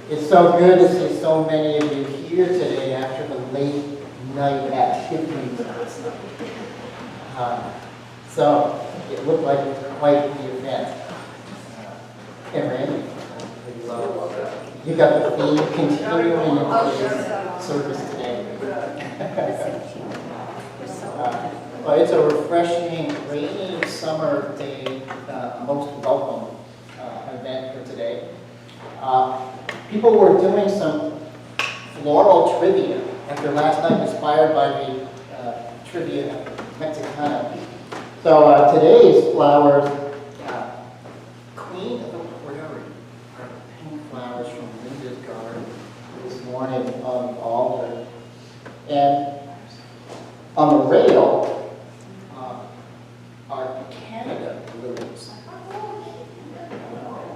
It's so good to see so many of you here today after the late night activities last night. So it looked like it was quite the event. And Randy, you got the theme continuing into the service today. Well, it's a refreshing, rainy summer day, most welcome event for today. People were doing some floral trivia after last night, inspired by the trivia Mexicana. So today's flowers, Queen of the Prairie, are pink flowers from Linda's garden this morning on the altar. And on the rail are Canada lilies,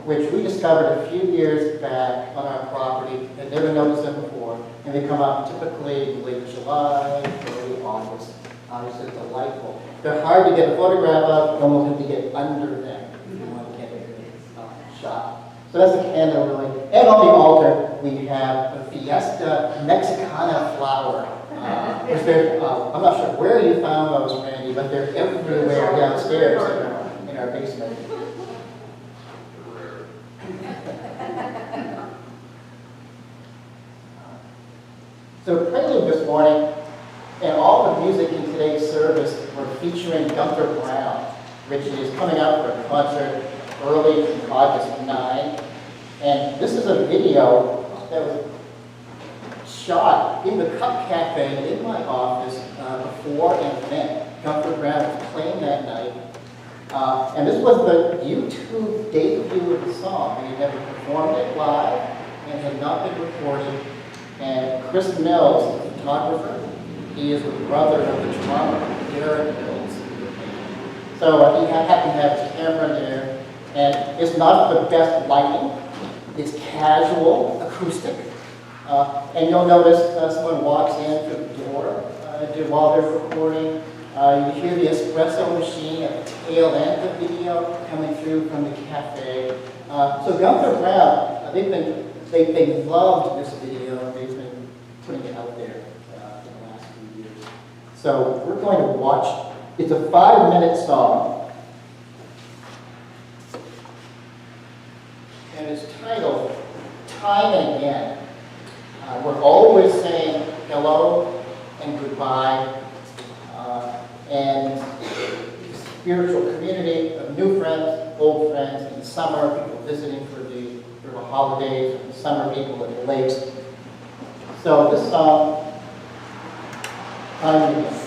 which we discovered a few years back on our property. I'd never noticed them before. And they come out typically late July, early August. Obviously delightful. They're hard to get a photograph of. You almost have to get under them if you want to get a good shot. So that's the Canada lily. And on the altar, we have a Fiesta Mexicana flower. I'm not sure where you found those, Randy, but they're everywhere downstairs in our basement. So Prelude this morning, and all the music in today's service were featuring Gunther, which is coming out for a concert early August 9. And this is a video that was shot in the Cup Cafe in my office before an event. Gunther was playing that night. And this was the YouTube debut of the song. He had never performed it live and had not been recorded. And Chris Mills, the photographer, he is the brother of the drummer, Derek Mills. So he happened to have his camera there. And it's not the best lighting. It's casual, acoustic. And you'll notice someone walks in through the door while they're recording. You hear the espresso machine at the tail end of the video coming through from the cafe. So Gunther Brown, they loved this video, and they've been putting it out there for the last few years. So we're going to watch. It's a 5-minute song, and it's titled "Time and Again." We're always saying hello and goodbye. And spiritual community of new friends, old friends, in the summer, people visiting for the holidays, and summer people at the lakes. So this song, Time and Again.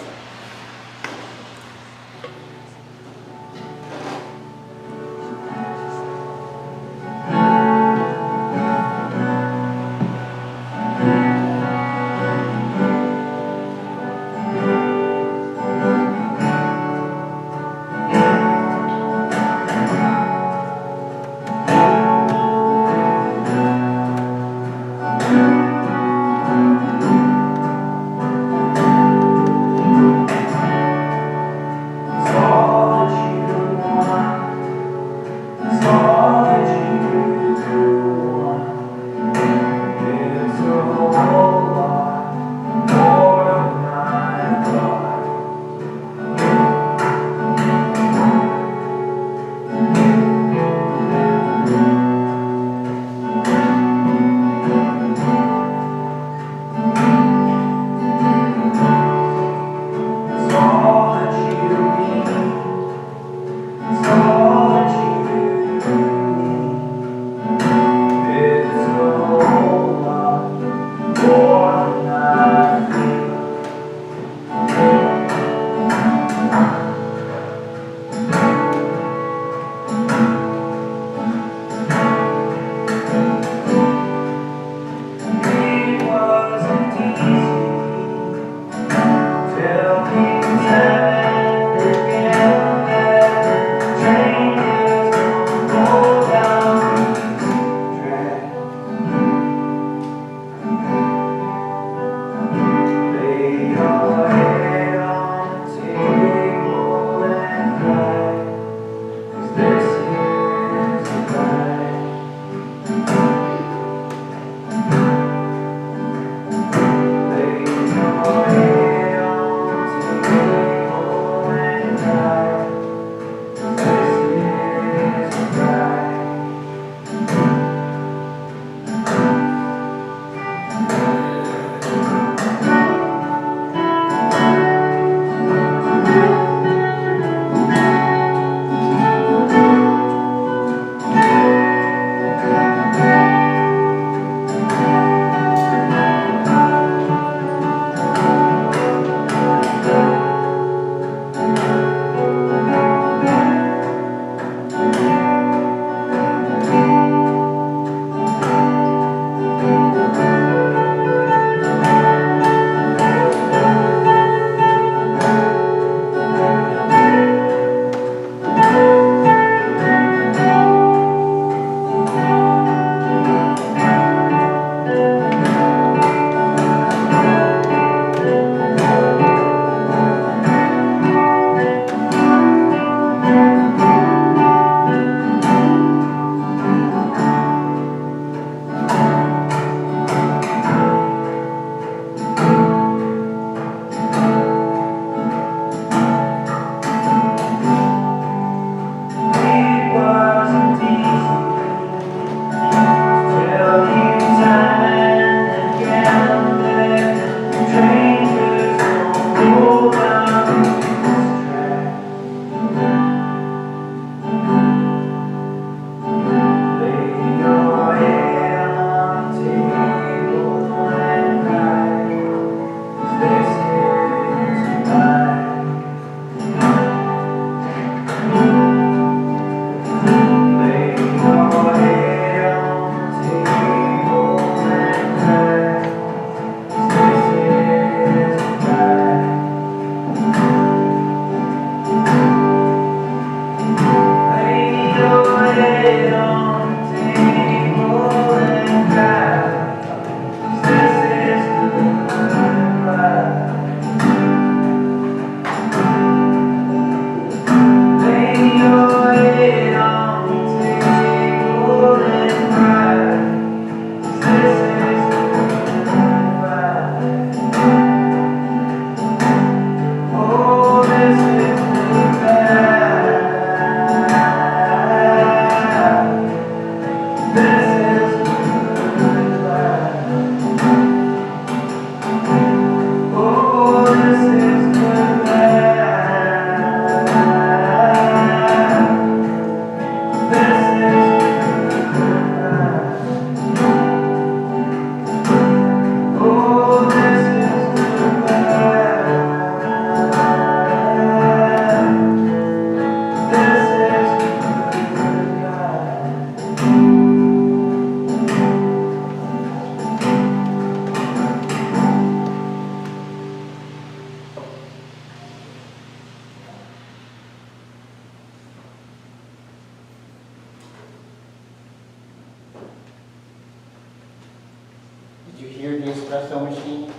you hear the espresso machine?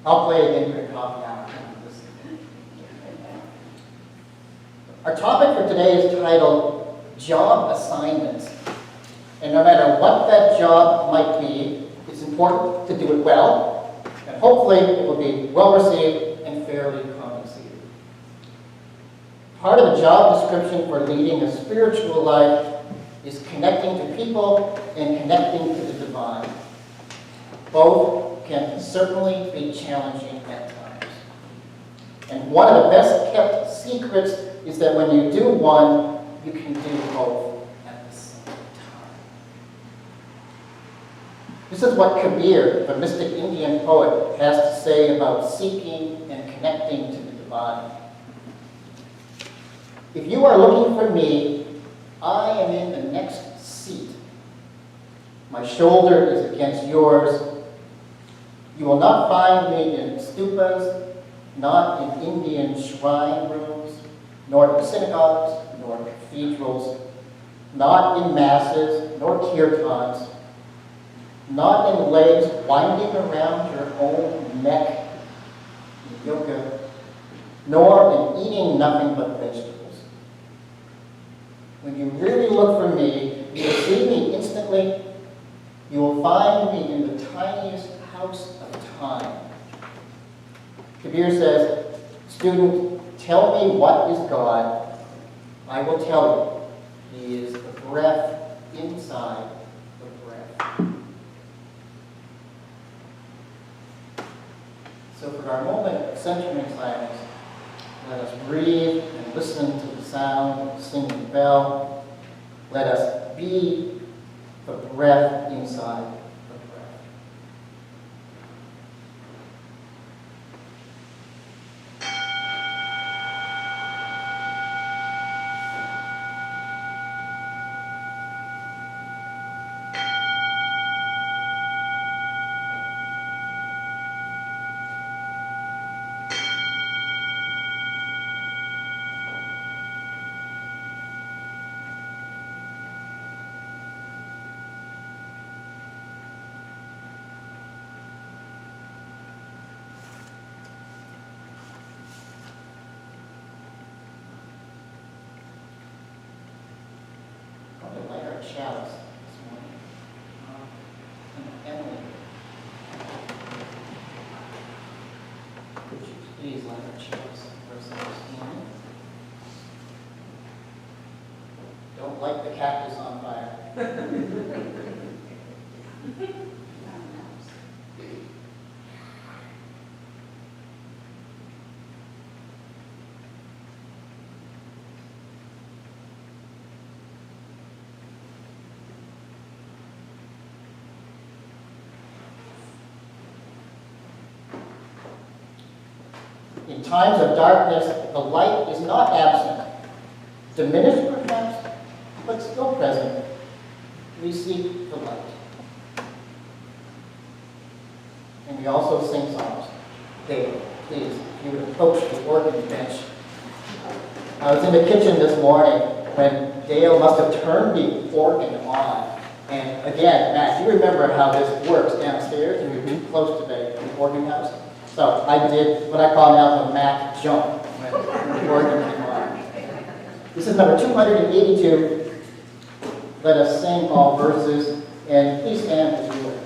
I'll play it in for coffee hour. Our topic for today is titled Job Assignments. And no matter what that job might be, it's important to do it well, and hopefully it will be well received and fairly compensated. Part of the job description for leading a spiritual life is connecting to people and connecting to the divine. Both can certainly be challenging at times. And one of the best kept secrets is that when you do one, you can do both at the same time. This is what Kabir, the mystic Indian poet, has to say about seeking and connecting to the divine. If you are looking for me, I am in the next seat. My shoulder is against yours. You will not find me in stupas, not in Indian shrine rooms, nor in synagogues, nor cathedrals, not in masses, nor kirtans, not in legs winding around your own neck in yoga, nor in eating nothing but vegetables. When you really look for me, you will see me instantly. You will find me in the tiniest house of time. Kabir says, student, tell me what is God. I will tell you. He is the breath inside the breath. So for our moment of centering silence, let us breathe and listen to the sound of the singing bell. Let us be the breath inside the breath. Chalice this morning. Emily, could you please light our chalice for us understanding? Don't light the cactus on fire. In times of darkness, the light is not absent, diminished perhaps, but still present. We seek the light. And we also sing songs. Dave, please, if you would approach the organ bench. I was in the kitchen this morning when Dale must have turned the organ on. And again, Matt, you remember how this works downstairs, and you're too close to the organ house? So I did what I call now the Mac jump when the organ came on. This is number 282. Let us sing all verses, and please stand as you will.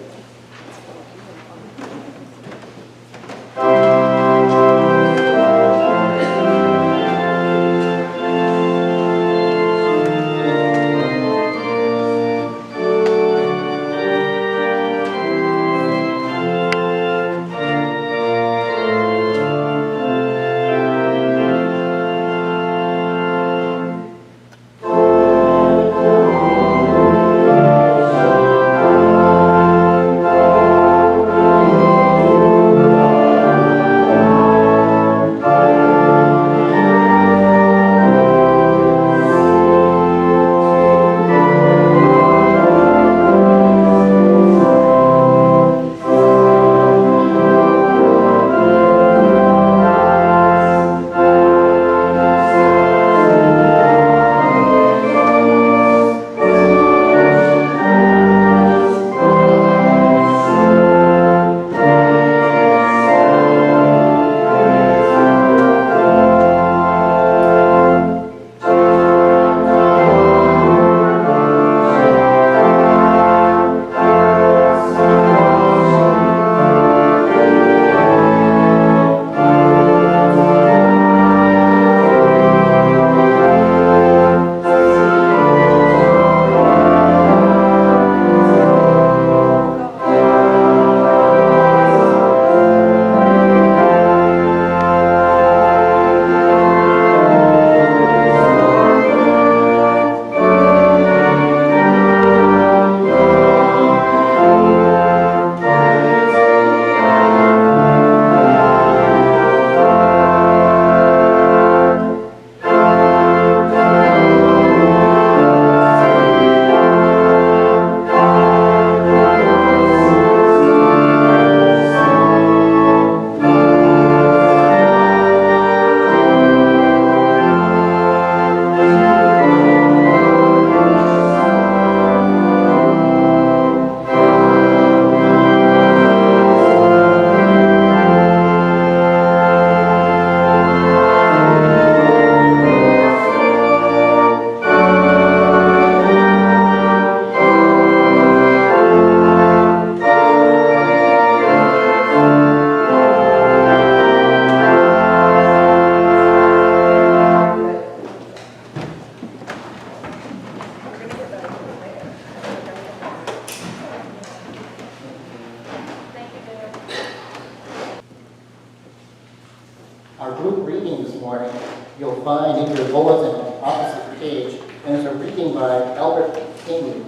morning, you'll find in your bulletin on the opposite page, and it's a reading by Albert Kingley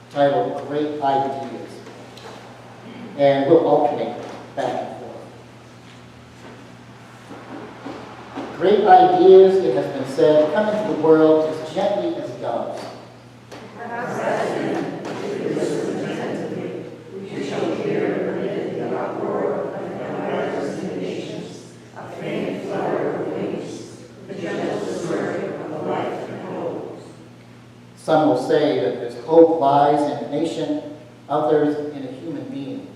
titled Great Ideas. And we'll alternate back and forth. Great ideas, it has been said, come into the world as gently as doves. Perhaps that then, if we listen attentively, we shall hear amid the uproar of empires and nations, a faint flutter of wings, the gentle stirring of a life and hope. Some will say that this hope lies in a nation, others in a human being.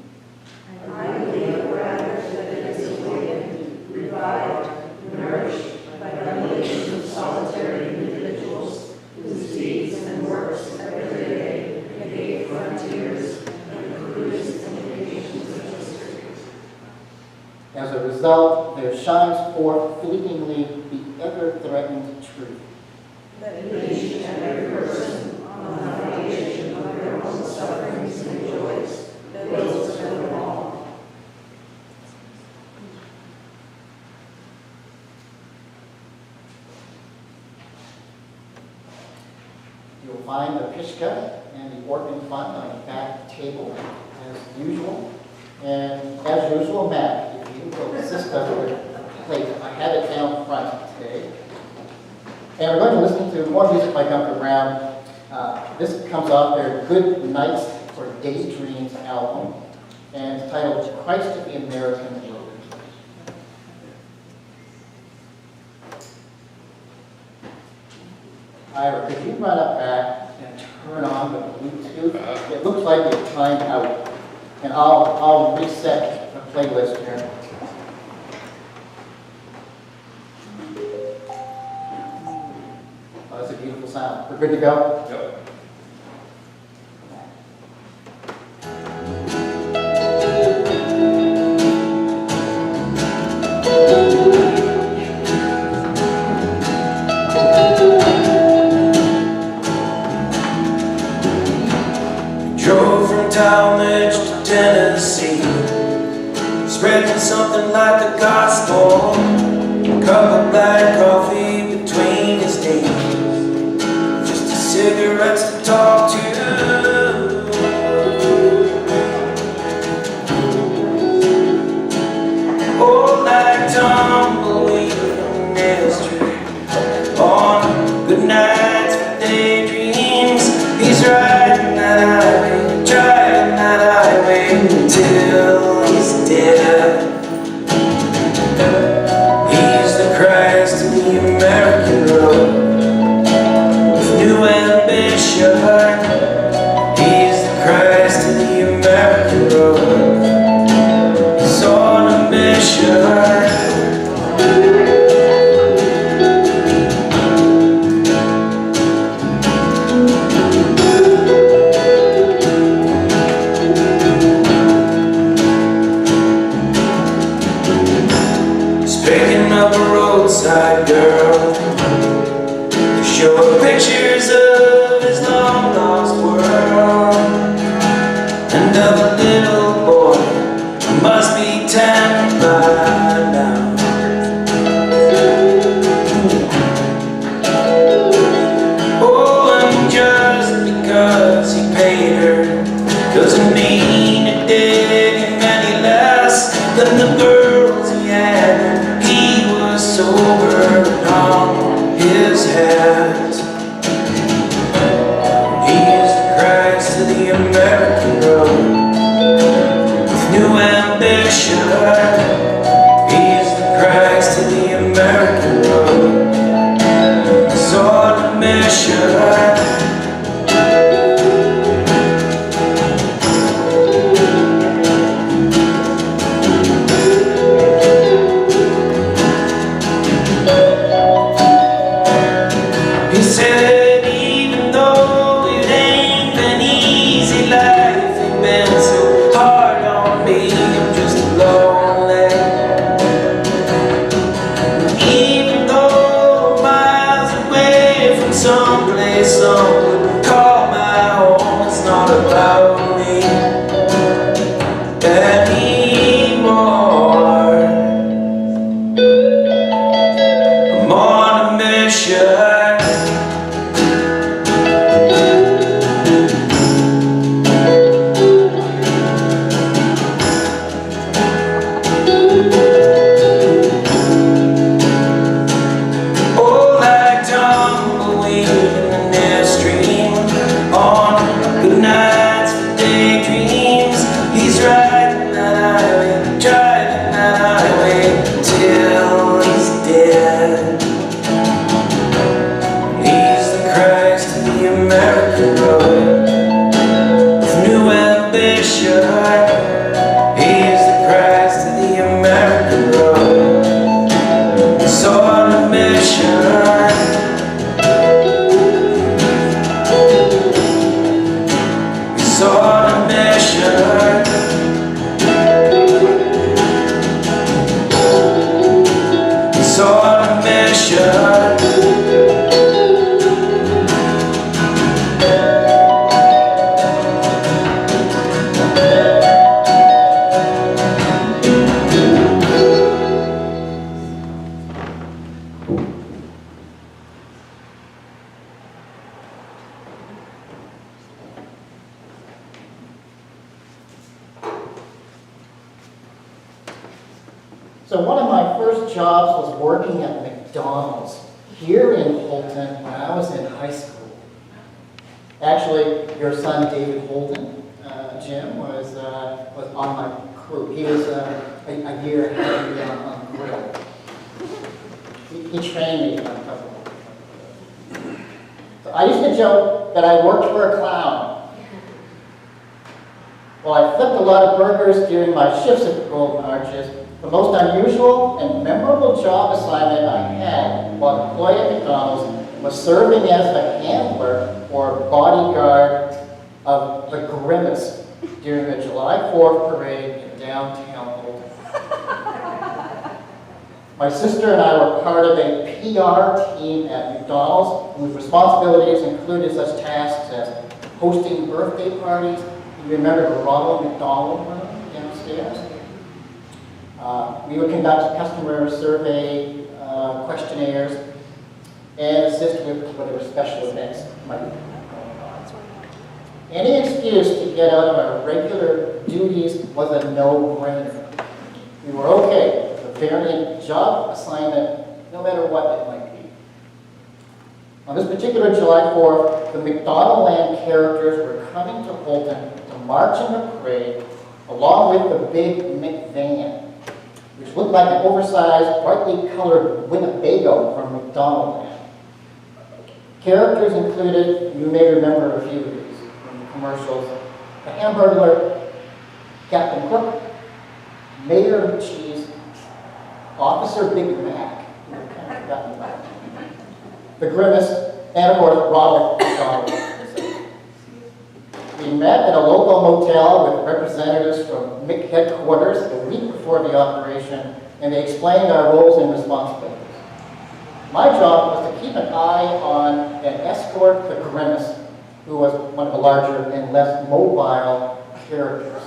And I believe rather that it is awakened, revived, nourished by millions of solitary individuals whose deeds and works every day negate frontiers and cruise implications of history. As a result, there shines forth fleetingly the ever-threatened truth. That each and every person, on the foundation of their own sufferings and joys, builds for them all. You'll find the Pishka and the organ fund on the back table, as usual. And as usual, Matt, if you will assist us with a plate. I have it down front today. And we're going to listen to more music by Gunther Brown. This comes off their Good Nights for Daydreams album, and it's titled Christ of the American Road. Ira, could you run up back and turn on the Bluetooth? It looks like it's timed out, and I'll reset the playlist here. Oh, that's a beautiful sound. We're good to go? Yep. Talmadge to Tennessee, spreading something like the gospel, a cup of black coffee between his knees, just the cigarettes to talk to. Oh, like tumbleweed in history, on good nights for daydreams, he's riding that highway. Driving that highway until he's dead. He's the Christ of the American road, with new ambition. He's the Christ of the American road. He's on a mission. Roadside girl, to show her pictures of his long lost world, and of a little boy who must be 10 by now. Oh, and just because he paid her doesn't mean it did him any less than the girls he had. Sober on his hat. He is the Christ of the American road, with new ambition. He is the Christ of the American road. He's on a mission. Someone call my home, it's not about me anymore. So one of my first jobs was working at McDonald's here in Houlton when I was in high school. Actually, your son David Houlton, Jim, was on my crew. He was a year ahead of me on the grill. He trained me on a couple. So I used to joke that I worked for a clown. Well, I flipped a lot of burgers during my shifts at Golden Arches. The most unusual and memorable job assignment I had while employed at McDonald's was serving as the handler or bodyguard of the Grimace during the July 4th parade in downtown Houlton. My sister and I were part of a PR team at McDonald's whose responsibilities included such tasks as hosting birthday parties. You remember the Ronald McDonald room downstairs? We would conduct customer survey questionnaires and assist with whatever special events might be going on. Any excuse to get out of our regular duties was a no-brainer. We were okay with a variant job assignment, no matter what it might be. On this particular July 4th, the McDonaldland characters were coming to Houlton to march in the parade along with the big McVan, which looked like an oversized, brightly colored Winnebago from McDonaldland. Characters included, you may remember a few of these from the commercials, the Hamburglar, Captain Crook, Mayor of Cheese, Officer Big Mac, kind of forgotten about, the Grimace, and of course, Ronald McDonald. We met at a local motel with representatives from MIC headquarters a week before the operation, and they explained our roles and responsibilities. My job was to keep an eye on and escort the Grimace, who was one of the larger and less mobile characters.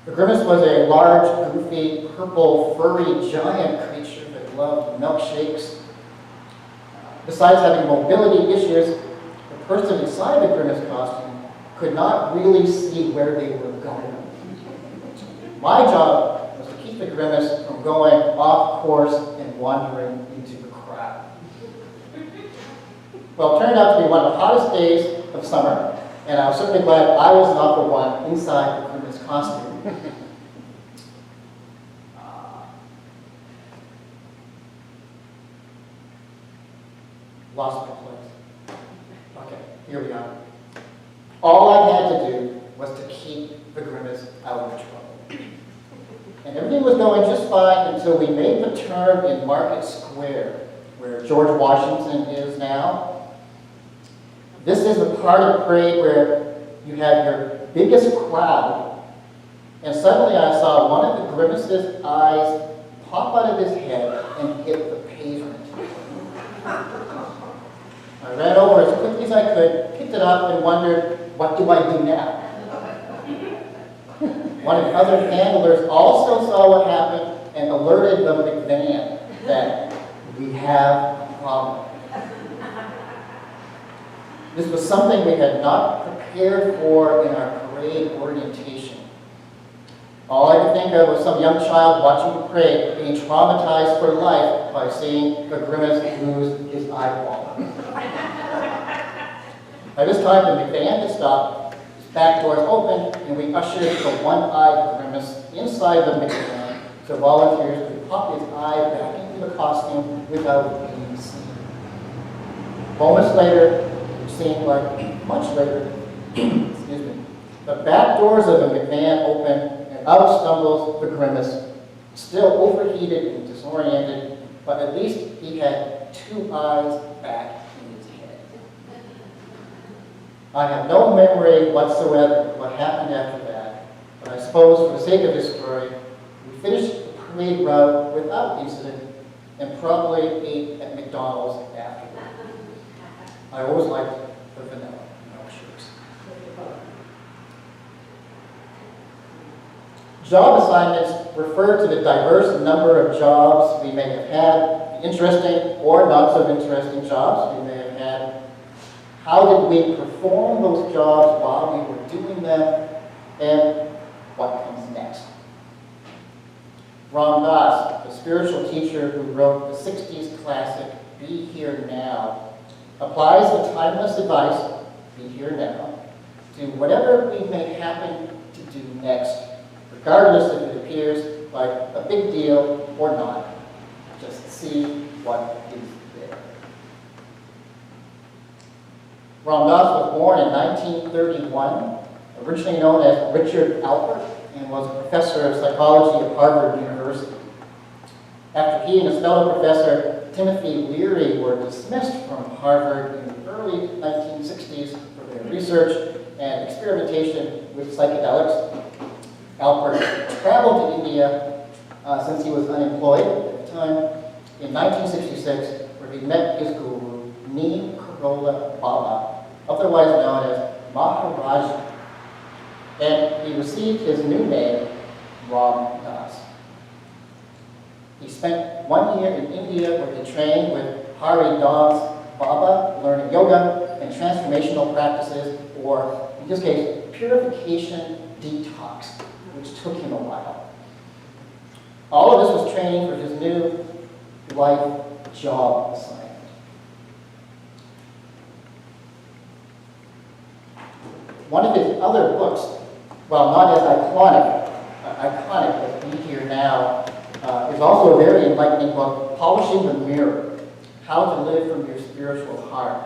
The Grimace was a large, goofy, purple, furry, giant creature that loved milkshakes. Besides having mobility issues, the person inside the Grimace costume could not really see where they were going. My job was to keep the Grimace from going off course and wandering into the crowd. Well, it turned out to be one of the hottest days of summer, and I was certainly glad I was not the one inside the Grimace costume. Lost my place. Okay, here we are. All I had to do was to keep the Grimace out of trouble. And everything was going just fine until we made the turn in Market Square, where George Washington is now. This is the part of the parade where you have your biggest crowd, and suddenly I saw one of the Grimace's eyes pop out of his head and hit the pavement. I ran over as quickly as I could, picked it up, and wondered, what do I do now? One of the other handlers also saw what happened and alerted the McVan that we have a problem. This was something we had not prepared for in our parade orientation. All I could think of was some young child watching the parade being traumatized for life by seeing the Grimace lose his eyeball. By this time, the McVan had stopped, his back doors opened, and we ushered the one-eyed Grimace inside the McVan so volunteers could pop his eye back into the costume without being seen. Moments later, it seemed like much later, excuse me, the back doors of the McVan opened and out stumbles the Grimace, still overheated and disoriented, but at least he had two eyes back in his head. I have no memory whatsoever of what happened after that, but I suppose for the sake of this story, we finished the parade route without incident and probably ate at McDonald's afterward. I always liked the vanilla milkshakes. Job assignments refer to the diverse number of jobs we may have had, interesting or not so interesting jobs we may have had. How did we perform those jobs while we were doing them, and what comes next? Ram Dass, the spiritual teacher who wrote the 60s classic, Be Here Now, applies the timeless advice, be here now, to whatever we may happen to do next, regardless if it appears like a big deal or not. Just see what is there. Ram Dass was born in 1931, originally known as Richard Alpert, and was a professor of psychology at Harvard University. After he and his fellow professor, Timothy Leary, were dismissed from Harvard in the early 1960s for their research and experimentation with psychedelics, Alpert traveled to India since he was unemployed at the time in 1966, where he met his guru, Neem Karola Baba, otherwise known as Maharaji, and he received his new name, Ram Dass. He spent 1 year in India where he trained with Hari Das Baba, learning yoga and transformational practices, or in his case, purification detox, which took him a while. All of this was training for his new life job assignment. One of his other books, while not as iconic as Be Here Now, is also a very enlightening book, Polishing the Mirror, How to Live from Your Spiritual Heart.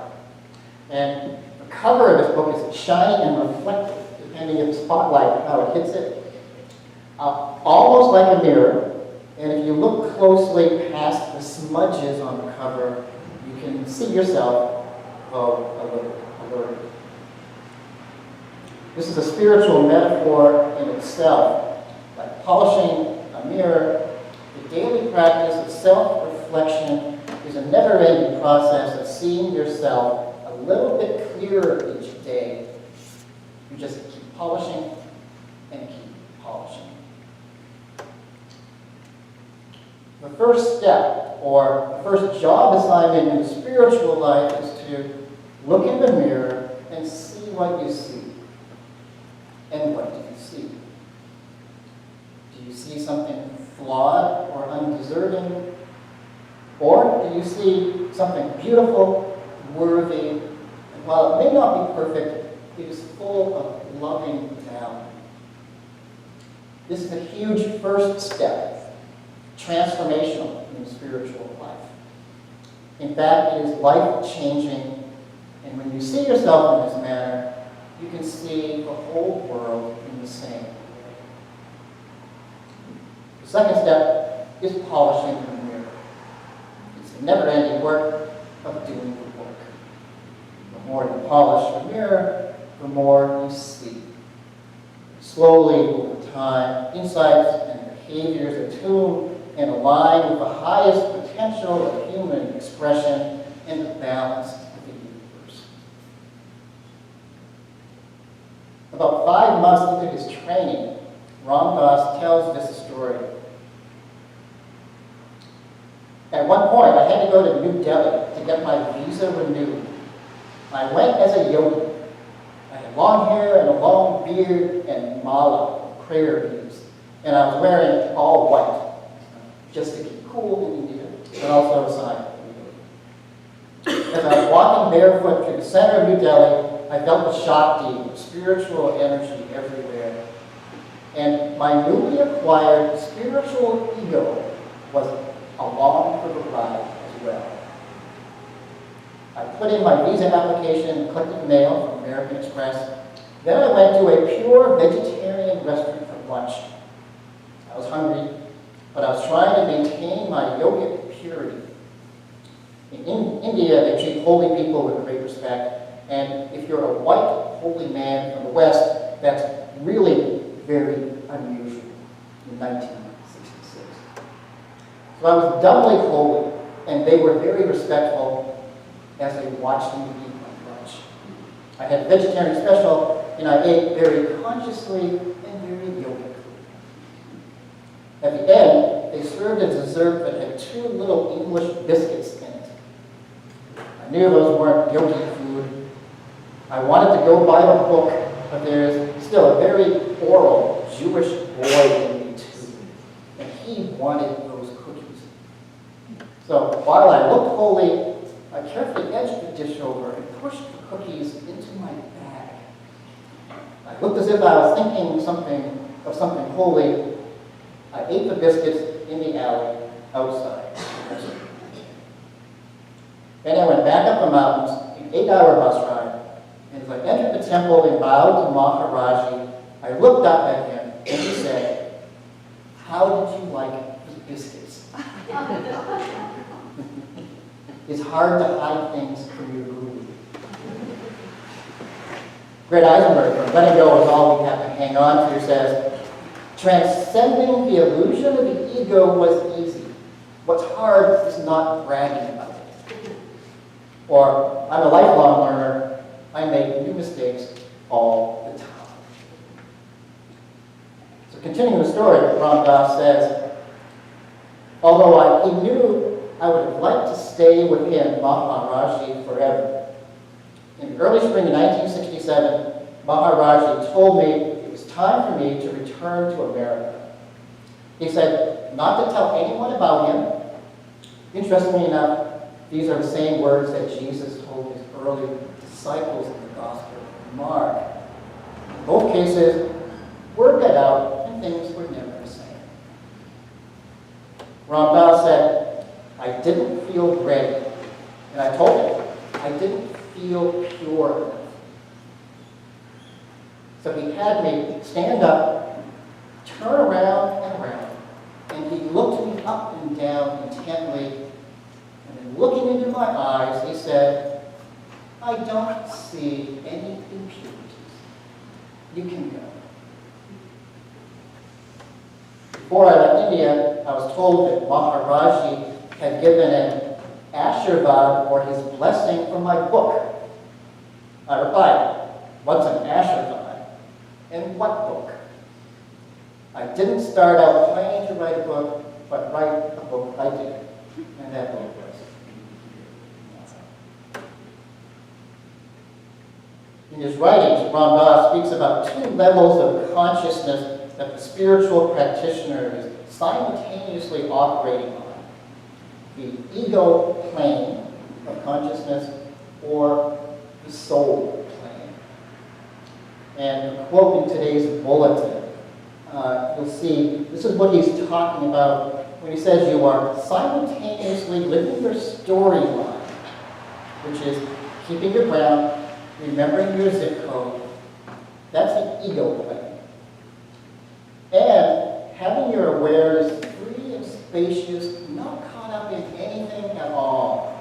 And the cover of this book is shiny and reflective, depending on the spotlight, how it hits it. Almost like a mirror, and if you look closely past the smudges on the cover, you can see yourself a little. This is a spiritual metaphor in itself. Like polishing a mirror, the daily practice of self-reflection is a never-ending process of seeing yourself a little bit clearer each day. You just keep polishing and keep polishing. The first step, or the first job assignment in the spiritual life, is to look in the mirror and see what you see. And what do you see? Do you see something flawed or undeserving? Or do you see something beautiful, worthy, and while it may not be perfect, it is full of loving value? This is a huge first step, transformational in spiritual life. In fact, it is life-changing, and when you see yourself in this manner, you can see the whole world in the same way. The second step is polishing the mirror. It's a never-ending work of doing the work. The more you polish the mirror, the more you see. Slowly, over time, insights and behaviors attune and align with the highest potential of human expression and the balance of the universe. About 5 months into his training, Ram Dass tells this story. At one point, I had to go to New Delhi to get my visa renewed. I went as a yogi. I had long hair and a long beard and mala, prayer beads, and I was wearing all white, just to keep cool in India, but also a sign of India. As I was walking barefoot through the center of New Delhi, I felt the Shakti, spiritual energy everywhere. And my newly acquired spiritual ego was along for the ride as well. I put in my visa application, collected mail from American Express. Then I went to a pure vegetarian restaurant for lunch. I was hungry, but I was trying to maintain my yogic purity. In India, they treat holy people with great respect. And if you're a white, holy man from the West, that's really very unusual in 1966. So I was doubly holy, and they were very respectful as they watched me eat my lunch. I had vegetarian special, and I ate very consciously and very yogically. At the end, they served a dessert that had 2 little English biscuits in it. I knew those weren't yogi food. I wanted to go buy the book, but there is still a very oral Jewish boy in me too. And he he wanted those cookies. So while I looked holy, I carefully edged the dish over and pushed the cookies into my bag. I looked as if I was thinking of something holy. I ate the biscuits in the alley outside. Then I went back up the mountains, an 8-hour bus ride, and as I entered the temple and bowed to Maharaji, I looked up at him and he said, "How did you like the biscuits?" It's hard to hide things from your guru. Greg Eisenberg, from Letting Go Is All We Have to Hang On To, says, "Transcending the illusion of the ego was easy. What's hard is not bragging about it." Or, "I'm a lifelong learner. I make new mistakes all the time." So continuing the story, Ram Dass says, although he knew I would have liked to stay with him, Maharaji, forever. In the early spring of 1967, Maharaji told me it was time for me to return to America. He said not to tell anyone about him. Interestingly enough, these are the same words that Jesus told his early disciples in the Gospel of Mark. In both cases, word got out and things were never the same. Ram Dass said, "I didn't feel ready." And I told him, I didn't feel pure enough. So he had me stand up, turn around and around, and he looked me up and down intently, and then looking into my eyes, he said, "I don't see any impurities. You can go." Before I left India, I was told that Maharaji had given an Ashirvad, or his blessing, for my book. I replied, "What's an Ashirvad? And what book?" I didn't start out planning to write a book, but write a book I did. And that book was. In his writings, Ram Dass speaks about 2 levels of consciousness that the spiritual practitioner is simultaneously operating on: the ego plane of consciousness or the soul plane. And a quote in today's bulletin, you'll see this is what he's talking about when he says you are simultaneously living your storyline, which is keeping your ground, remembering your zip code. That's the ego plane. And having your awareness free and spacious, not caught up in anything at all,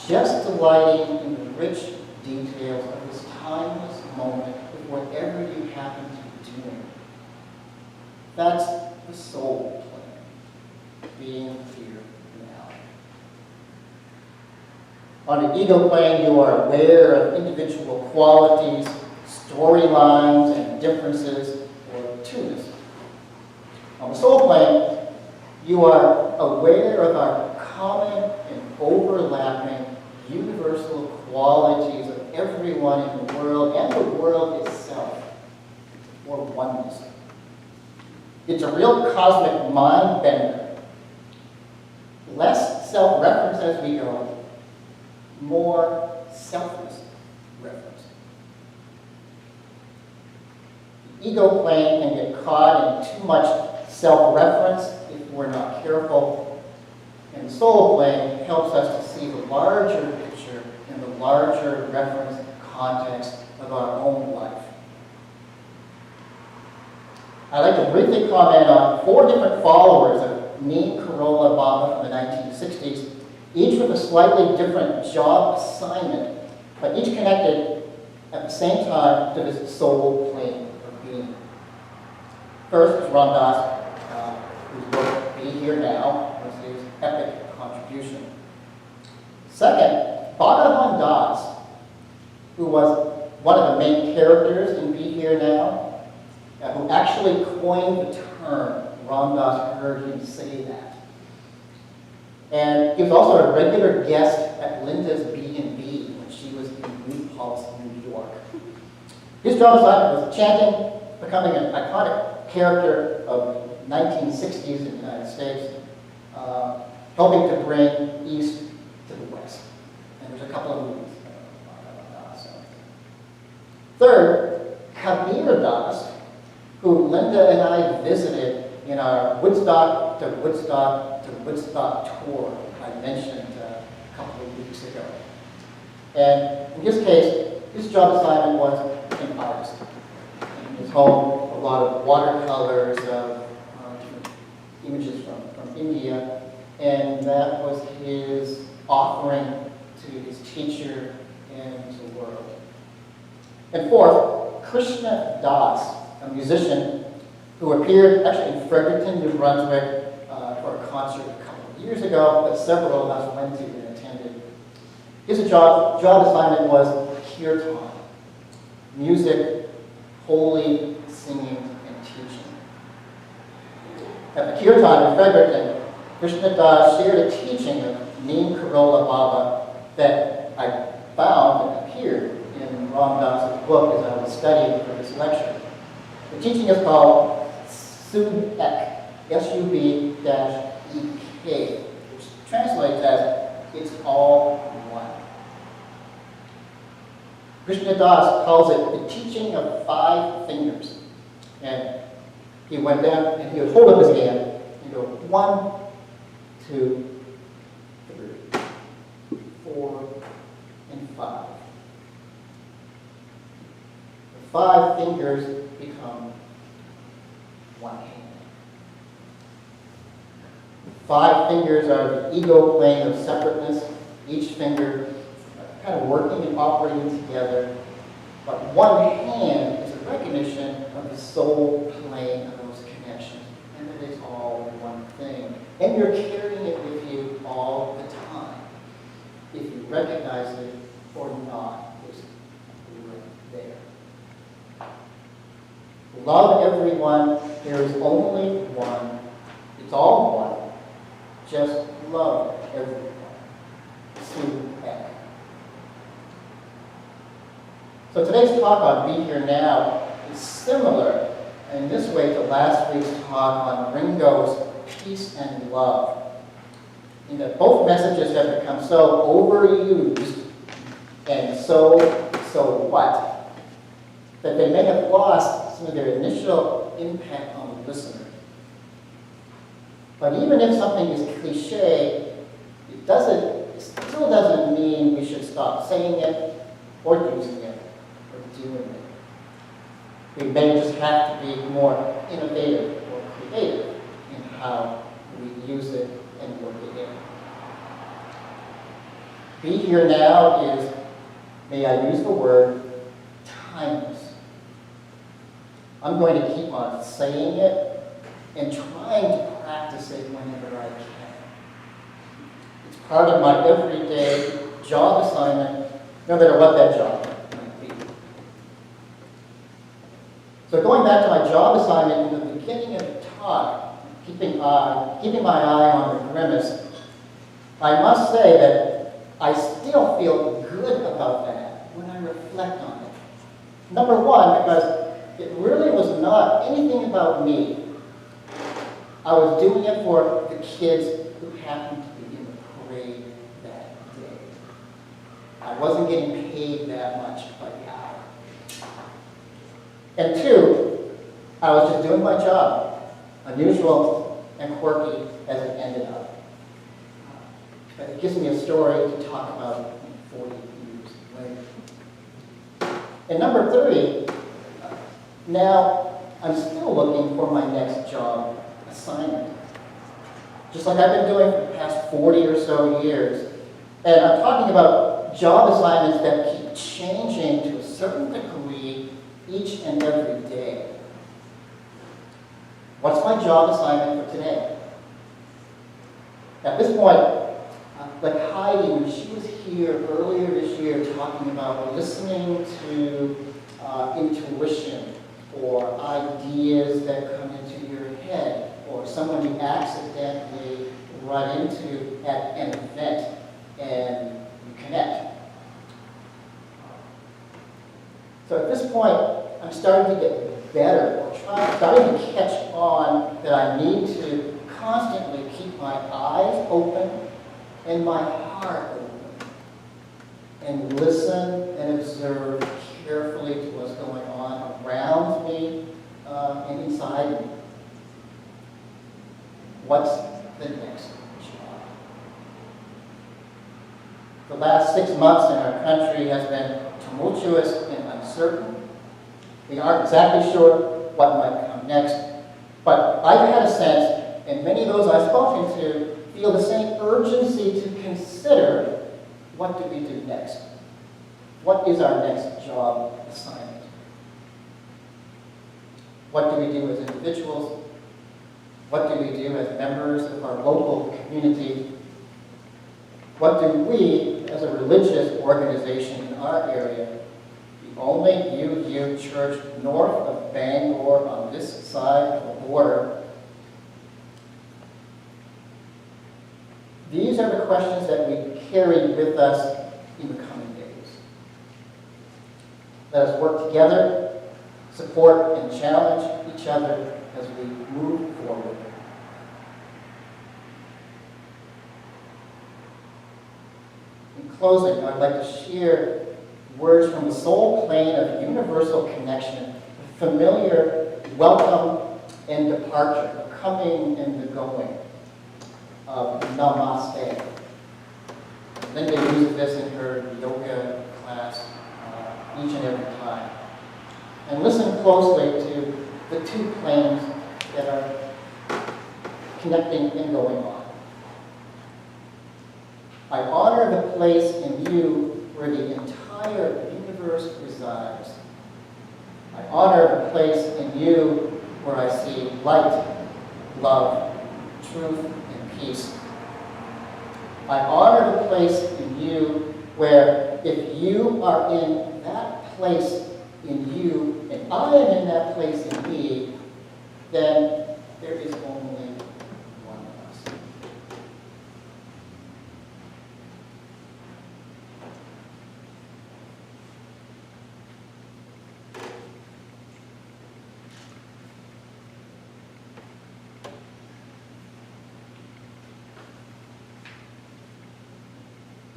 just delighting in the rich details of this timeless moment with whatever you happen to be doing. That's the soul plane, being here now. On the ego plane, you are aware of individual qualities, storylines, and differences or two-ness. On the soul plane, you are aware of our common and overlapping universal qualities of everyone in the world and the world itself, or oneness. It's a real cosmic mind bender. Less self-reference as we go, more selfless reference. The ego plane can get caught in too much self-reference if we're not careful, and the soul plane helps us to see the larger picture and the larger reference context of our own life. I'd like to briefly comment on 4 different followers of Neem Karola Baba from the 1960s, each with a slightly different job assignment, but each connected at the same time to this soul plane of being. First is Ram Dass, whose book, Be Here Now, was his epic contribution. Second, Bhagavan Das, who was one of the main characters in Be Here Now, who actually coined the term. Ram Dass heard him say that. And he was also a regular guest at Linda's B&B when she was in New Paltz, New York. His job assignment was chanting, becoming an iconic character of 1960s in the United States, helping to bring East to the West. And there's a couple of movies. Third, Kabir Das, who Linda and I visited in our Woodstock to Woodstock to Woodstock tour I mentioned a couple of weeks ago. And in his case, his job assignment was an artist. In his home, a lot of watercolors of different images from India, and that was his offering to his teacher and to the world. And fourth, Krishna Das, a musician who appeared actually in Fredericton, New Brunswick for a concert a couple of years ago that several of us went to and attended. His job assignment was kirtan, music, holy singing, and teaching. At the kirtan in Fredericton, Krishna Das shared a teaching of Neem Karola Baba that I found and appeared in Ram Dass's book as I was studying for this lecture. The teaching is called Sub-Ek, S-U-B-E-K, which translates as, it's all one. Krishna Das calls it the teaching of 5 fingers. And he went down and he would hold up his hand and go 1, 2, 3, 4, and 5. The 5 fingers become 1 hand. 5 fingers are the ego plane of separateness, each finger kind of working and operating together. But 1 hand is a recognition of the soul plane of those connections, and that it's all one thing. And you're carrying it with you all the time. If you recognize it or not, it's right there. Love everyone. There is only one. It's all one. Just love everyone. Sub-Ek. So today's talk on Be Here Now is similar in this way to last week's talk on Ringo's Peace and Love. In that both messages have become so overused and so what, that they may have lost some of their initial impact on the listener. But even if something is cliche, it still doesn't mean we should stop saying it or using it or doing it. We may just have to be more innovative or creative in how we use it and work it in. Be Here Now is, may I use the word, timeless. I'm going to keep on saying it and trying to practice it whenever I can. It's part of my everyday job assignment, no matter what that job might be. So going back to my job assignment in the beginning of the talk, keeping my eye on the grimace, I must say that I still feel good about that when I reflect on it. Number one, because it really was not anything about me. I was doing it for the kids who happened to be in the parade that day. I wasn't getting paid that much by the hour. And 2, I was just doing my job, unusual and quirky as it ended up. But it gives me a story to talk about 40 years later. And number 3, now I'm still looking for my next job assignment. Just like I've been doing for the past 40 or so years. And I'm talking about job assignments that keep changing to a certain degree each and every day. What's my job assignment for today? At this point, like Heidi, when she was here earlier this year talking about listening to intuition or ideas that come into your head or someone you accidentally run into at an event and you connect. So at this point, I'm starting to get better or starting to catch on that I need to constantly keep my eyes open and my heart open and listen and observe carefully to what's going on around me and inside me. What's the next job? The last 6 months in our country has been tumultuous and uncertain. We aren't exactly sure what might come next, but I've had a sense, and many of those I've spoken to feel the same urgency to consider, what do we do next? What is our next job assignment? What do we do as individuals? What do we do as members of our local community? What do we, as a religious organization in our area, the only UU church north of Bangor on this side of the border, these are the questions that we carry with us in the coming days. Let us work together, support and challenge each other as we move forward. In closing, I'd like to share words from the soul plane of universal connection, the familiar welcome and departure, the coming and the going of namaste. Linda uses this in her yoga class each and every time. And listen closely to the two planes that are connecting and going on. I honor the place in you where the entire universe resides. I honor the place in you where I see light, love, truth, and peace. I honor the place in you where if you are in that place in you and I am in that place in me, then there is only one of us.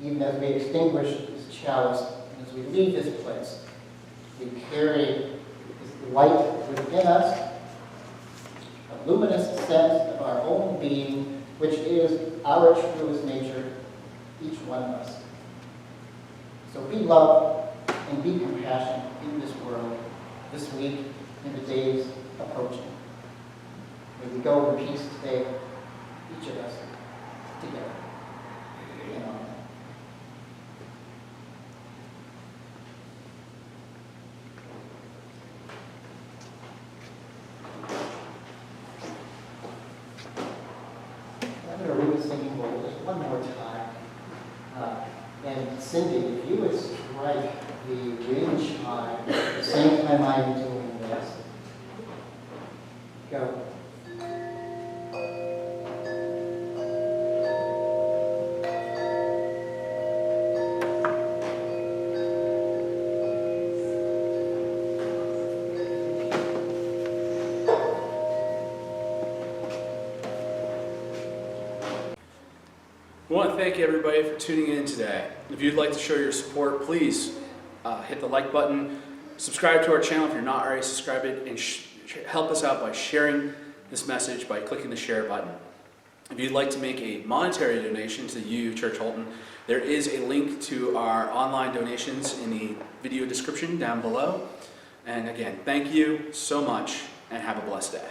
Even as we extinguish this chalice, and as we leave this place, we carry this light within us, a luminous sense of our own being, which is our truest nature, each one of us. So be love and be compassion in this world, this week, and the days approaching. May we go in peace today, each of us, together. Amen. Singing bowl just one more time. And Cindy, if you would strike the wind chime at the same time I'm doing this. Go. I want to thank everybody for tuning in today. If you'd like to show your support, please hit the like button, subscribe to our channel if you're not already subscribed, and help us out by sharing this message by clicking the share button. If you'd like to make a monetary donation to the UU Church Houlton, there is a link to our online donations in the video description down below. And again, thank you so much and have a blessed day.